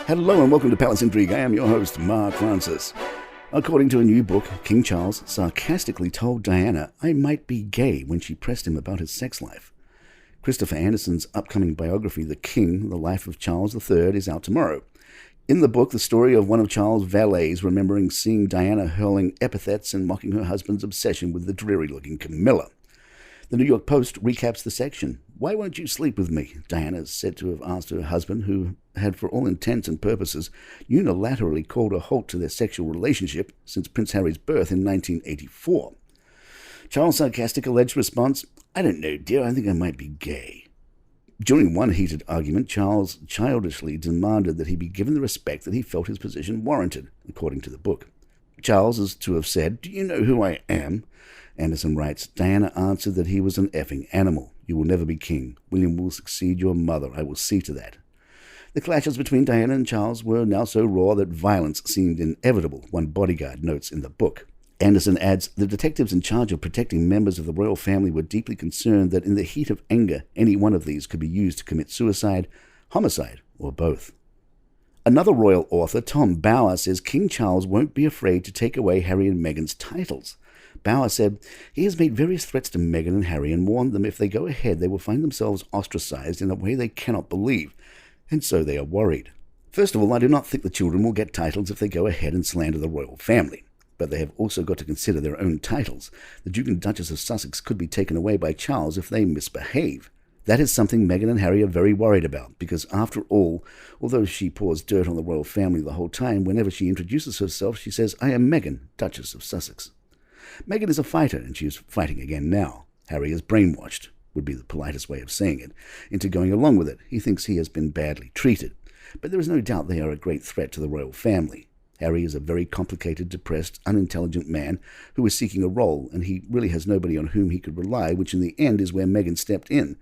Hello and welcome to Palace Intrigue. I am your host, Mark Francis. According to a new book, King Charles sarcastically told Diana I might be gay when she pressed him about his sex life. Christopher Anderson's upcoming biography, The King, The Life of Charles III, is out tomorrow. In the book, the story of one of Charles' valets remembering seeing Diana hurling epithets and mocking her husband's obsession with the dreary-looking Camilla. The New York Post recaps the section. "Why won't you sleep with me?" Diana is said to have asked her husband, who had, for all intents and purposes, unilaterally called a halt to their sexual relationship since Prince Harry's birth in 1984. Charles' sarcastic alleged response, "I don't know, dear, I think I might be gay." During one heated argument, Charles childishly demanded that he be given the respect that he felt his position warranted, according to the book. Charles is to have said, "Do you know who I am?" Anderson writes, "Diana answered that he was an effing animal. You will never be king. William will succeed your mother. I will see to that." The clashes between Diana and Charles were now so raw that violence seemed inevitable, one bodyguard notes in the book. Anderson adds, "The detectives in charge of protecting members of the royal family were deeply concerned that in the heat of anger, any one of these could be used to commit suicide, homicide, or both." Another royal author, Tom Bower, says King Charles won't be afraid to take away Harry and Meghan's titles. Bower said, "He has made various threats to Meghan and Harry and warned them if they go ahead they will find themselves ostracized in a way they cannot believe, and so they are worried. First of all, I do not think the children will get titles if they go ahead and slander the royal family. But they have also got to consider their own titles. The Duke and Duchess of Sussex could be taken away by Charles if they misbehave. That is something Meghan and Harry are very worried about, because after all, although she pours dirt on the royal family the whole time, whenever she introduces herself, she says, 'I am Meghan, Duchess of Sussex.' Meghan is a fighter, and she is fighting again now. Harry is brainwashed, would be the politest way of saying it, into going along with it. He thinks he has been badly treated. But there is no doubt they are a great threat to the royal family. Harry is a very complicated, depressed, unintelligent man who is seeking a role, and he really has nobody on whom he could rely, which in the end is where Meghan stepped in.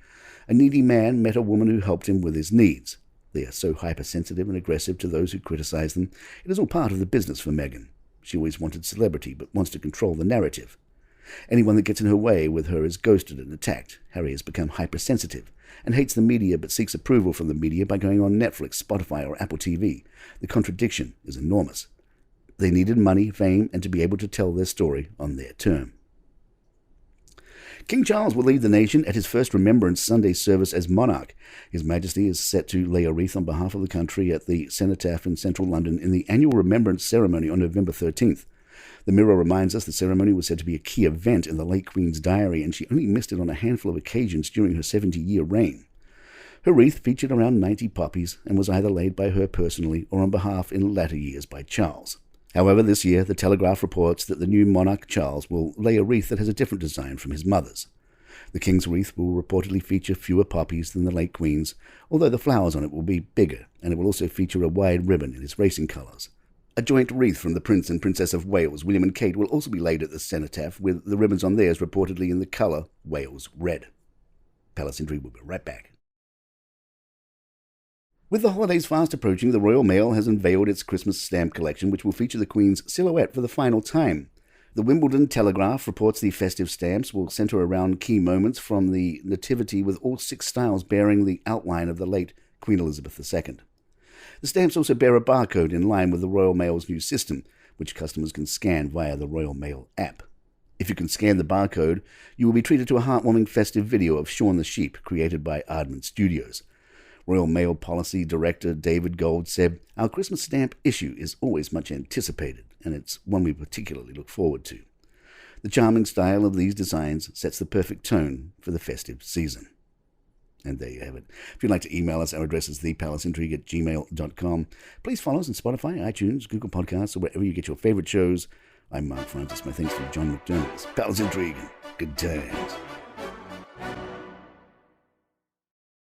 A needy man met a woman who helped him with his needs. They are so hypersensitive and aggressive to those who criticize them. It is all part of the business for Meghan. She always wanted celebrity, but wants to control the narrative. Anyone that gets in her way with her is ghosted and attacked. Harry has become hypersensitive and hates the media but seeks approval from the media by going on Netflix, Spotify, or Apple TV. The contradiction is enormous. They needed money, fame, and to be able to tell their story on their term. King Charles will lead the nation at his first Remembrance Sunday service as monarch. His Majesty is set to lay a wreath on behalf of the country at the Cenotaph in central London in the annual Remembrance ceremony on November 13th. The Mirror reminds us the ceremony was said to be a key event in the late Queen's diary, and she only missed it on a handful of occasions during her 70-year reign. Her wreath featured around 90 poppies and was either laid by her personally or on behalf in latter years by Charles. However, this year, the Telegraph reports that the new monarch Charles will lay a wreath that has a different design from his mother's. The King's wreath will reportedly feature fewer poppies than the late Queen's, although the flowers on it will be bigger, and it will also feature a wide ribbon in his racing colours. A joint wreath from the Prince and Princess of Wales, William and Kate, will also be laid at the cenotaph, with the ribbons on theirs reportedly in the colour Wales red. Palace Intrigue will be right back. With the holidays fast approaching, the Royal Mail has unveiled its Christmas stamp collection, which will feature the Queen's silhouette for the final time. The Wimbledon Telegraph reports the festive stamps will centre around key moments from the Nativity, with all 6 styles bearing the outline of the late Queen Elizabeth II. The stamps also bear a barcode in line with the Royal Mail's new system, which customers can scan via the Royal Mail app. If you can scan the barcode, you will be treated to a heartwarming festive video of Shaun the Sheep, created by Aardman Studios. Royal Mail Policy Director David Gold said, "Our Christmas stamp issue is always much anticipated, and it's one we particularly look forward to. The charming style of these designs sets the perfect tone for the festive season." And there you have it. If you'd like to email us, our address is thepalaceintrigue@gmail.com. Please follow us on Spotify, iTunes, Google Podcasts, or wherever you get your favorite shows. I'm Mark Francis. My thanks to John McDermott's Palace Intrigue. Good times.